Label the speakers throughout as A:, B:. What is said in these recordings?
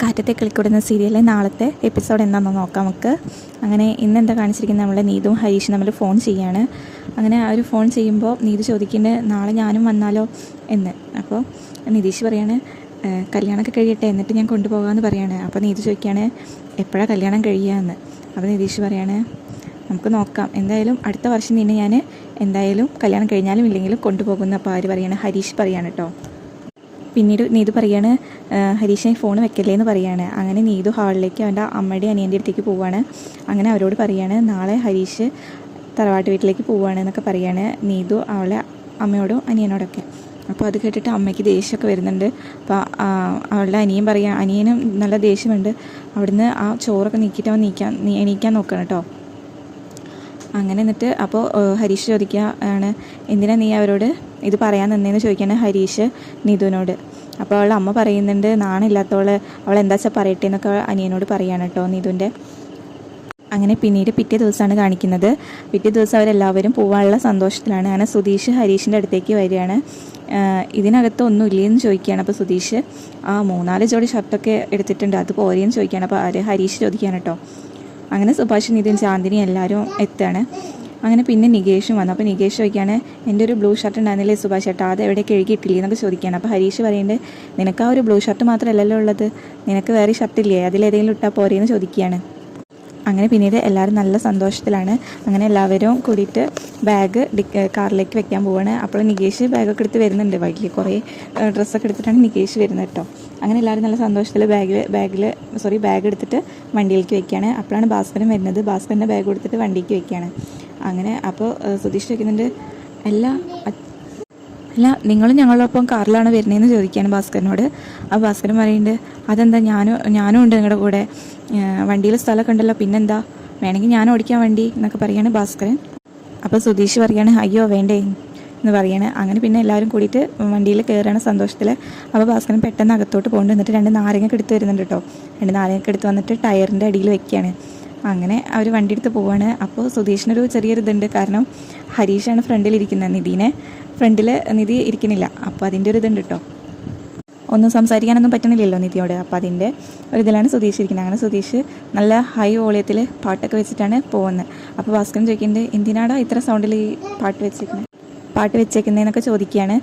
A: കാറ്റത്തെ കിളിക്കൂടുന്ന സീരിയലിലെ നാളത്തെ എപ്പിസോഡ് എന്താണെന്ന് നോക്കാം നമുക്ക്. അങ്ങനെ ഇന്നെന്താ കാണിച്ചിരിക്കുന്നത്, നമ്മളെ നീതും ഹരീഷും തമ്മിൽ ഫോൺ ചെയ്യാണ്. അങ്ങനെ ആ ഒരു ഫോൺ ചെയ്യുമ്പോൾ നീതു ചോദിക്കുന്നുണ്ട് നാളെ ഞാനും വന്നാലോ എന്ന്. അപ്പോൾ നിതീഷ് പറയാണ് കല്യാണമൊക്കെ കഴിയട്ടെ എന്നിട്ട് ഞാൻ കൊണ്ടുപോകാമെന്ന് പറയാണ്. അപ്പോൾ നീതു ചോദിക്കുകയാണ് എപ്പോഴാണ് കല്യാണം കഴിയുക എന്ന്. അപ്പോൾ നിതീഷ് പറയാണ് നമുക്ക് നോക്കാം, എന്തായാലും അടുത്ത വർഷം നിന്നെ ഞാൻ എന്തായാലും കല്യാണം കഴിഞ്ഞാലും ഇല്ലെങ്കിലും കൊണ്ടുപോകുന്ന. അപ്പോൾ ആര് പറയാണ്, ഹരീഷ് പറയാണ് കേട്ടോ. പിന്നീട് നീതു പറയാണ് ഹരീഷിനെ ഫോൺ വെക്കല്ലേ എന്ന് പറയാണ്. അങ്ങനെ നീതു ഹാളിലേക്ക് അവൻ്റെ അമ്മയുടെ അനിയൻ്റെ അടുത്തേക്ക് പോവുകയാണ്. അങ്ങനെ അവരോട് പറയാണ് നാളെ ഹരീഷ് തറവാട്ട് വീട്ടിലേക്ക് പോവുകയാണ് എന്നൊക്കെ പറയാണ് നീതു അവളെ അമ്മയോടും അനിയനോടൊക്കെ. അപ്പോൾ അത് കേട്ടിട്ട് അമ്മയ്ക്ക് ദേഷ്യമൊക്കെ വരുന്നുണ്ട്. അപ്പോൾ അവളുടെ അനിയനും നല്ല ദേഷ്യമുണ്ട്. അവിടുന്ന് ആ ചോറൊക്കെ നീക്കിയിട്ട് അവൻ എണീക്കാൻ നോക്കണം കേട്ടോ. അങ്ങനെ എന്നിട്ട് അപ്പോൾ ഹരീഷ് ചോദിക്കുക ആണ് എന്തിനാ നീ അവരോട് ഇത് പറയാൻ നിന്നേന്ന് ചോദിക്കുകയാണ് ഹരീഷ് നീതുവിനോട്. അപ്പോൾ അവളുടെ അമ്മ പറയുന്നുണ്ട് നാണില്ലാത്തവള് അവൾ എന്താ വെച്ചാൽ പറയട്ടെ എന്നൊക്കെ അനിയനോട് പറയാണ് കേട്ടോ നീതുവിൻ്റെ. അങ്ങനെ പിന്നീട് പിറ്റേ ദിവസമാണ് കാണിക്കുന്നത്. പിറ്റേ ദിവസം അവരെല്ലാവരും പോകാനുള്ള സന്തോഷത്തിലാണ്. അങ്ങനെ സുധീഷ് ഹരീഷിൻ്റെ അടുത്തേക്ക് വരികയാണ്. ഇതിനകത്ത് ഒന്നും ഇല്ലേന്ന് ചോദിക്കുകയാണ്. അപ്പോൾ സുധീഷ് 3-4 ജോഡി ഷർട്ടൊക്കെ എടുത്തിട്ടുണ്ട്, അത് പോരെയെന്ന് ചോദിക്കുകയാണ്. അപ്പോൾ ഹരീഷ് ചോദിക്കുകയാണ് കേട്ടോ. അങ്ങനെ സുഭാഷ് നിതിൻ ചാന്ദിനി എല്ലാവരും എത്തുകയാണ്. അങ്ങനെ പിന്നെ നികേഷും വന്നു. അപ്പോൾ നികേഷ് ചോദിക്കുകയാണ് എൻ്റെ ഒരു ബ്ലൂ ഷർട്ട് ഉണ്ടായിരുന്നില്ലേ സുഭാഷ് ചേട്ടാ, അത് എവിടെ കഴുകിയിട്ടില്ലേ എന്നൊക്കെ ചോദിക്കുകയാണ്. അപ്പോൾ ഹരീഷ് പറയുന്നുണ്ട് നിനക്ക് ആ ഒരു ബ്ലൂ ഷർട്ട് മാത്രമല്ലല്ലോ ഉള്ളത്, നിനക്ക് വേറെ ഷർട്ടില്ലേ, അതിലേതെങ്കിലും ഇട്ടാൽ പോരെയെന്ന് ചോദിക്കുകയാണ്. അങ്ങനെ പിന്നീട് എല്ലാവരും നല്ല സന്തോഷത്തിലാണ്. അങ്ങനെ എല്ലാവരും കൂടിയിട്ട് ബാഗ് കാറിലേക്ക് വെക്കാൻ പോവുകയാണ്. അപ്പോൾ നികേഷ് ബാഗൊക്കെ എടുത്ത് വരുന്നുണ്ട്. വൈകിൽ കുറേ ഡ്രസ്സൊക്കെ എടുത്തിട്ടാണ് നികേഷ് വരുന്നത് കേട്ടോ. അങ്ങനെ എല്ലാവരും നല്ല സന്തോഷത്തിൽ ബാഗ് എടുത്തിട്ട് വണ്ടിയിലേക്ക് വെക്കുകയാണ്. അപ്പോഴാണ് ഭാസ്കരൻ വരുന്നത്. ഭാസ്കരൻ്റെ ബാഗ് എടുത്തിട്ട് വണ്ടിക്ക് വെക്കുകയാണ്. അങ്ങനെ അപ്പോൾ സുധീഷ് ചോദിക്കുന്നുണ്ട് അല്ല നിങ്ങളും ഞങ്ങളോടൊപ്പം കാറിലാണ് വരുന്നതെന്ന് ചോദിക്കുകയാണ് ഭാസ്കരനോട്. അപ്പോൾ ഭാസ്കരൻ പറയുന്നുണ്ട് അതെന്താ ഞാനും ഉണ്ട് നിങ്ങളുടെ കൂടെ, വണ്ടിയിൽ സ്ഥലമൊക്കെ ഉണ്ടല്ലോ, പിന്നെന്താ വേണമെങ്കിൽ ഞാൻ ഓടിക്കാൻ വണ്ടി എന്നൊക്കെ പറയാണ് ഭാസ്കരൻ. അപ്പോൾ സുധീഷ് പറയാണ് അയ്യോ വേണ്ടേ എന്ന് പറയാണ്. അങ്ങനെ പിന്നെ എല്ലാവരും കൂടിയിട്ട് വണ്ടിയിൽ കയറുകയാണ് സന്തോഷത്തിൽ. അപ്പോൾ ഭാസ്കരൻ പെട്ടെന്ന് അകത്തോട്ട് പോകുന്നുണ്ട്. എന്നിട്ട് 2 നാരങ്ങയൊക്കെ എടുത്ത് വരുന്നുണ്ട് കേട്ടോ. 2 നാരങ്ങയൊക്കെ എടുത്ത് വന്നിട്ട് ടയറിൻ്റെ അടിയിൽ വെക്കുകയാണ്. അങ്ങനെ അവർ വണ്ടി എടുത്ത് പോവാണ്. അപ്പോൾ സുധീഷിനൊരു ചെറിയൊരു ഇതുണ്ട്, കാരണം ഹരീഷാണ് ഫ്രണ്ടിലിരിക്കുന്നത്, ഫ്രണ്ടിൽ നിധി ഇരിക്കുന്നില്ല. അപ്പോൾ അതിൻ്റെ ഒരു ഇതുണ്ട് കേട്ടോ, ഒന്നും സംസാരിക്കാനൊന്നും പറ്റണില്ലല്ലോ നിധിയോട്. അപ്പോൾ അതിൻ്റെ ഒരു ഇതിലാണ് സുധീഷ് ഇരിക്കുന്നത്. അങ്ങനെ സുധീഷ് നല്ല ഹൈ വോളിയത്തിൽ പാട്ടൊക്കെ വെച്ചിട്ടാണ് പോകുന്നത്. അപ്പോൾ ഭാസ്കരൻ ചോദിക്കുന്നുണ്ട് എന്തിനാടാ ഇത്ര സൗണ്ടിൽ ഈ പാട്ട് വെച്ചേക്കുന്നതെന്നൊക്കെ ചോദിക്കുകയാണ്.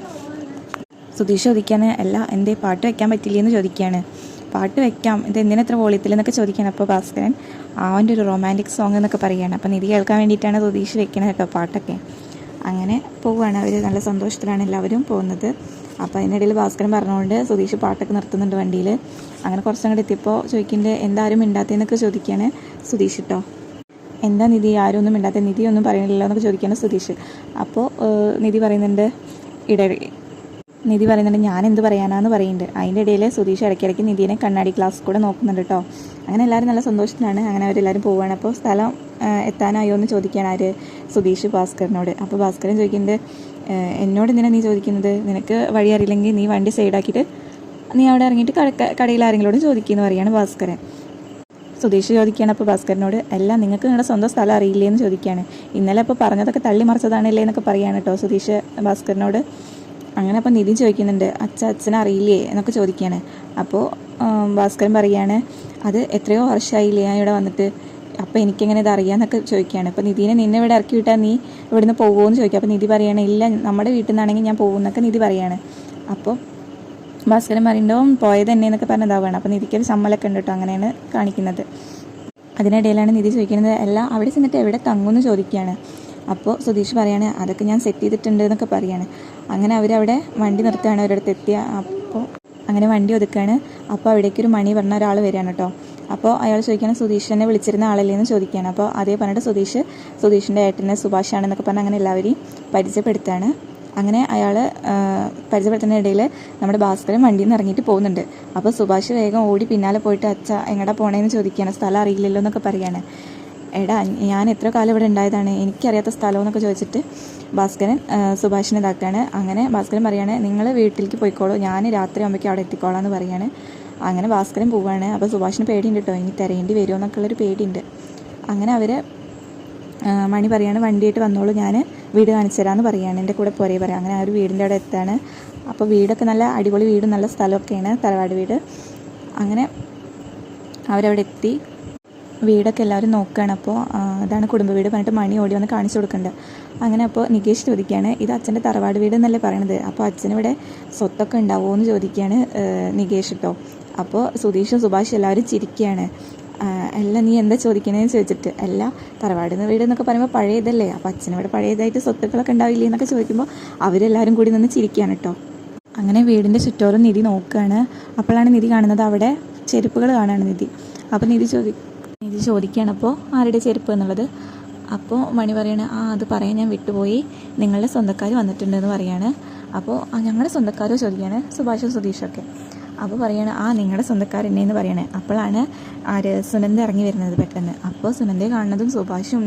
A: സുധീഷ് ചോദിക്കുകയാണ് അല്ല എന്തേ പാട്ട് വെക്കാൻ പറ്റില്ലെന്ന് ചോദിക്കുകയാണ്. പാട്ട് വെക്കാം, ഇത് എന്തിനാ ഇത്ര വോളിയത്തിൽ എന്നൊക്കെ ചോദിക്കുകയാണ്. അപ്പോൾ ഭാസ്കരൻ അവൻ്റെ ഒരു റൊമാൻറ്റിക് സോങ് എന്നൊക്കെ പറയുകയാണ്. അപ്പോൾ നിധി കേൾക്കാൻ വേണ്ടിയിട്ടാണ് സുധീഷ് വെക്കണത് കേട്ടോ പാട്ടൊക്കെ. അങ്ങനെ പോവുകയാണ് അവർ, നല്ല സന്തോഷത്തിലാണ് എല്ലാവരും പോകുന്നത്. അപ്പോൾ അതിനിടയിൽ ഭാസ്കരൻ പറഞ്ഞുകൊണ്ട് സുധീഷ് പാട്ടൊക്കെ നിർത്തുന്നുണ്ട് വണ്ടിയിൽ. അങ്ങനെ കുറച്ചങ്ങോട്ട് എത്തിയപ്പോൾ ചോദിക്കുന്നുണ്ട് എന്താരും മിണ്ടാത്തതെന്നൊക്കെ ചോദിക്കുകയാണ് സുധീഷ് കേട്ടോ. എന്താ നിധി ആരും ഒന്നും മിണ്ടാത്ത, നിധി ഒന്നും പറയണില്ലല്ലോ എന്നൊക്കെ ചോദിക്കുകയാണ് സുധീഷ്. അപ്പോൾ നിധി പറയുന്നുണ്ട് ഞാൻ എന്ത് പറയാനാന്ന് പറയുന്നുണ്ട്. അതിൻ്റെ ഇടയിൽ സുധീഷ് ഇടയ്ക്കിടയ്ക്ക് നിധിനെ കണ്ണാടി ഗ്ലാസ് കൂടെ നോക്കുന്നുണ്ട് കേട്ടോ. അങ്ങനെ എല്ലാവരും നല്ല സന്തോഷത്തിലാണ്. അങ്ങനെ അവരെല്ലാവരും പോവുകയാണ്. അപ്പോൾ സ്ഥലം എത്താനായോ എന്ന് ചോദിക്കുകയാണ് ആര്, സുധീഷ് ഭാസ്കരനോട്. അപ്പോൾ ഭാസ്കരൻ ചോദിക്കുന്നുണ്ട് എന്നോട് എന്തിനാ നീ ചോദിക്കുന്നത്, നിനക്ക് വഴി അറിയില്ലെങ്കിൽ നീ വണ്ടി സൈഡാക്കിയിട്ട് നീ അവിടെ ഇറങ്ങിയിട്ട് കടയിൽ ആരെങ്കിലോടും ചോദിക്കുമെന്ന് പറയുകയാണ് ഭാസ്കരൻ. സുധീഷ് ചോദിക്കുകയാണ് അപ്പോൾ ഭാസ്കരനോട് എല്ലാം നിങ്ങൾക്ക് നിങ്ങളുടെ സ്വന്തം സ്ഥലം അറിയില്ലേ എന്ന് ചോദിക്കുകയാണ്. ഇന്നലെ അപ്പോൾ പറഞ്ഞതൊക്കെ തള്ളി മറിച്ചതാണല്ലേ എന്നൊക്കെ പറയുകയാണ് കേട്ടോ സുധീഷ് ഭാസ്കരനോട്. അങ്ങനെ അപ്പോൾ നിധി ചോദിക്കുന്നുണ്ട് അച്ഛനെ അറിയില്ലേ എന്നൊക്കെ ചോദിക്കുകയാണ്. അപ്പോൾ ഭാസ്കരൻ പറയുകയാണ് അത് എത്രയോ വർഷമായില്ലേ ഞാൻ ഇവിടെ വന്നിട്ട്, അപ്പോൾ എനിക്കെങ്ങനെ ഇത് അറിയാമെന്നൊക്കെ ചോദിക്കുകയാണ്. അപ്പോൾ നിന്നെ ഇവിടെ ഇറക്കി വിട്ടാൽ നീ ഇവിടുന്ന് പോകുമോ എന്ന് ചോദിക്കുക. അപ്പോൾ നിധി പറയുകയാണ് ഇല്ല നമ്മുടെ വീട്ടിൽ നിന്നാണെങ്കിൽ ഞാൻ പോകുമെന്നൊക്കെ നിധി പറയുകയാണ്. അപ്പോൾ ഭാസ്കരൻ പറയുന്നുണ്ടാവും പോയത് എന്നെ എന്നൊക്കെ പറഞ്ഞതാവുകയാണ്. അപ്പോൾ നിധിക്കൊരു സമ്മലൊക്കെ ഉണ്ട് കേട്ടോ. അങ്ങനെയാണ് കാണിക്കുന്നത്. അതിനിടയിലാണ് നിധി ചോദിക്കുന്നത് എല്ലാം അവിടെ ചെന്നിട്ട് എവിടെ തങ്ങുമെന്ന് ചോദിക്കുകയാണ്. അപ്പോൾ സുധീഷ് പറയാണ് അതൊക്കെ ഞാൻ സെറ്റ് ചെയ്തിട്ടുണ്ട് എന്നൊക്കെ പറയാണ്. അങ്ങനെ അവരവിടെ വണ്ടി നിർത്തുകയാണ്, അവരടുത്ത് എത്തിയ. അപ്പോൾ അങ്ങനെ വണ്ടി ഒതുക്കുകയാണ്. അപ്പോൾ അവിടേക്കൊരു മണി പറഞ്ഞ ഒരാൾ വരികയാണ് കേട്ടോ. അപ്പോൾ അയാൾ ചോദിക്കുകയാണ് സുധീഷ് എന്നെ വിളിച്ചിരുന്ന ആളല്ലേ എന്ന് ചോദിക്കുകയാണ്. അപ്പോൾ അതേ പറഞ്ഞിട്ട് സുധീഷിൻ്റെ ഏട്ടനെ സുഭാഷാണെന്നൊക്കെ പറഞ്ഞ് അങ്ങനെ എല്ലാവരെയും പരിചയപ്പെടുത്തുകയാണ്. അങ്ങനെ അയാൾ പരിചയപ്പെടുത്തുന്ന ഇടയിൽ നമ്മുടെ ഭാസ്കരൻ വണ്ടിയിൽ നിന്ന് ഇറങ്ങിയിട്ട് പോകുന്നുണ്ട്. അപ്പോൾ സുഭാഷ് വേഗം ഓടി പിന്നാലെ പോയിട്ട് അച്ഛ എങ്ങടാ പോണേന്ന് ചോദിക്കുകയാണ്. സ്ഥലം അറിയില്ലല്ലോ എന്നൊക്കെ പറയുകയാണ്. എടാ ഞാൻ എത്ര കാലം ഇവിടെ ഉണ്ടായതാണ്, എനിക്കറിയാത്ത സ്ഥലമെന്നൊക്കെ ചോദിച്ചിട്ട് ഭാസ്കരൻ സുഭാഷിനെ ഇതാക്കുകയാണ്. അങ്ങനെ ഭാസ്കരൻ പറയുകയാണ് നിങ്ങൾ വീട്ടിലേക്ക് പോയിക്കോളൂ, ഞാൻ രാത്രി ആകുമ്പോഴേക്കും അവിടെ എത്തിക്കോളാം എന്ന് പറയുകയാണ്. അങ്ങനെ ഭാസ്കരൻ പോവുകയാണ്. അപ്പോൾ സുഭാഷിന് പേടിയുണ്ട് കേട്ടോ, ഇനി തിരയേണ്ടി വരുമോ എന്നൊക്കെയുള്ളൊരു പേടിയുണ്ട്. അങ്ങനെ അവർ മണി പറയാണ് വണ്ടിയായിട്ട് വന്നോളൂ, ഞാൻ വീട് കാണിച്ചു തരാമെന്ന് പറയുകയാണ്, എൻ്റെ കൂടെ പോരേ പറയാം. അങ്ങനെ ആ ഒരു വീടിൻ്റെ അവിടെ എത്താണ്. അപ്പോൾ വീടൊക്കെ നല്ല അടിപൊളി വീടും നല്ല സ്ഥലമൊക്കെയാണ്, തറവാട് വീട്. അങ്ങനെ അവരവിടെ എത്തി. വീടൊക്കെ എല്ലാവരും നോക്കുകയാണ്. അപ്പോൾ അതാണ് കുടുംബ വീട് പറഞ്ഞിട്ട് മണി ഓടി വന്ന് കാണിച്ചു കൊടുക്കുന്നുണ്ട്. അങ്ങനെ അപ്പോൾ നികേഷ് ചോദിക്കുകയാണ്, ഇത് അച്ഛൻ്റെ തറവാട് വീട് എന്നല്ലേ പറയണത്, അപ്പോൾ അച്ഛനിവിടെ സ്വത്തൊക്കെ ഉണ്ടാവുമോ എന്ന് ചോദിക്കുകയാണ് നികേഷ് കേട്ടോ. അപ്പോൾ സുധീഷും സുഭാഷും എല്ലാവരും ചിരിക്കുകയാണ്. അല്ല നീ എന്താ ചോദിക്കണേന്ന് ചോദിച്ചിട്ട്, അല്ല തറവാട് വീട് എന്നൊക്കെ പറയുമ്പോൾ പഴയതല്ലേ, അപ്പോൾ അച്ഛനിവിടെ പഴയതായിട്ട് സ്വത്തുക്കളൊക്കെ ഉണ്ടാവില്ലേ എന്നൊക്കെ ചോദിക്കുമ്പോൾ അവരെല്ലാവരും കൂടി നിന്ന് ചിരിക്കുകയാണ് കേട്ടോ. അങ്ങനെ വീടിൻ്റെ ചുറ്റോറും നിധി നോക്കുകയാണ്. അപ്പോഴാണ് നിധി കാണുന്നത് അവിടെ ചെരുപ്പുകൾ കാണുകയാണ് നിധി. അപ്പോൾ നിധി ചോദിക്കുകയാണ് അപ്പോൾ ആരുടെ ചെരുപ്പ് എന്നുള്ളത്. അപ്പോൾ മണി പറയാണ്, അത് പറയാൻ ഞാൻ വിട്ടുപോയി, നിങ്ങളുടെ സ്വന്തക്കാർ വന്നിട്ടുണ്ടെന്ന് പറയാണ്. അപ്പോൾ ഞങ്ങളുടെ സ്വന്തക്കാരോ ചോദിക്കുകയാണ് സുഭാഷും സുധീഷൊക്കെ. അപ്പോൾ പറയാണ്, നിങ്ങളുടെ സ്വന്തക്കാർ എന്നെയെന്ന് പറയണേ. അപ്പോഴാണ് സുനന്ദ ഇറങ്ങി വരുന്നത് പെട്ടെന്ന്. അപ്പോൾ സുനന്ദയെ കാണുന്നതും സുഭാഷും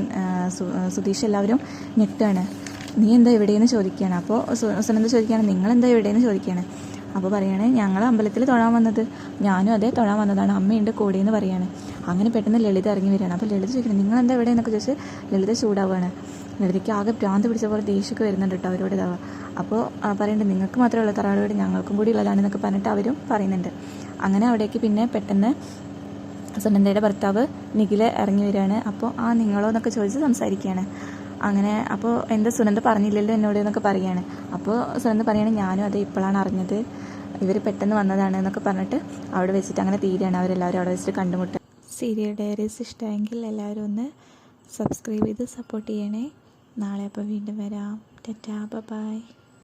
A: സുധീഷ് എല്ലാവരും ഞെട്ടാണ്. നീ എന്താ എവിടെയെന്ന് ചോദിക്കുകയാണ്. അപ്പോൾ സുനന്ദ ചോദിക്കുകയാണ്, നിങ്ങളെന്താ എവിടെയെന്ന് ചോദിക്കുകയാണ്. അപ്പോൾ പറയാണ്, ഞങ്ങൾ അമ്പലത്തിൽ തൊഴാൻ വന്നത്, ഞാനും അതേ തൊഴാൻ വന്നതാണ്, അമ്മയുണ്ട് കൂടെയെന്ന് പറയാണ്. അങ്ങനെ പെട്ടെന്ന് ലളിത ഇറങ്ങി വരികയാണ്. അപ്പോൾ ലളിത ചോദിക്കണം, നിങ്ങളെന്താ എവിടെ എന്നൊക്കെ ചോദിച്ച് ലളിത ചൂടാവുകയാണ്. ലളിതയ്ക്ക് ആകെ ഭ്രാന്ത് പിടിച്ച പോലെ ദേഷ്യമൊക്കെ വരുന്നുണ്ട് കേട്ടോ അവരോട് ഇതാവുക. അപ്പോൾ പറയുന്നുണ്ട്, നിങ്ങൾക്ക് മാത്രമേ ഉള്ള തറവാട് വീട്, ഞങ്ങൾക്കും കൂടി ഉള്ളതാണെന്നൊക്കെ പറഞ്ഞിട്ട് അവരും പറയുന്നുണ്ട്. അങ്ങനെ അവിടേക്ക് പിന്നെ പെട്ടെന്ന് സുനന്ദയുടെ ഭർത്താവ് നിഖിൽ ഇറങ്ങി വരികയാണ്. അപ്പോൾ നിങ്ങളോ എന്നൊക്കെ ചോദിച്ച് സംസാരിക്കുകയാണ്. അങ്ങനെ അപ്പോൾ എന്താ സുനന്ദ പറഞ്ഞില്ലല്ലോ എന്നോട് എന്നൊക്കെ പറയുകയാണ്. അപ്പോൾ സുനന്ദ പറയുകയാണ്, ഞാനും അത് ഇപ്പോഴാണ് അറിഞ്ഞത്, ഇവർ പെട്ടെന്ന് വന്നതാണ് എന്നൊക്കെ പറഞ്ഞിട്ട് അവിടെ വെച്ചിട്ട് അങ്ങനെ തീരുകയാണ്. അവരെല്ലാവരും അവിടെ വെച്ചിട്ട് കണ്ടുമുട്ടുക. സീരിയൽ ഡയറീസ് ഇഷ്ടമെങ്കിൽ എല്ലാവരും ഒന്ന് സബ്സ്ക്രൈബ് ചെയ്ത് സപ്പോർട്ട് ചെയ്യണേ. നാളെ അപ്പോൾ വീണ്ടും വരാം. Tata bye.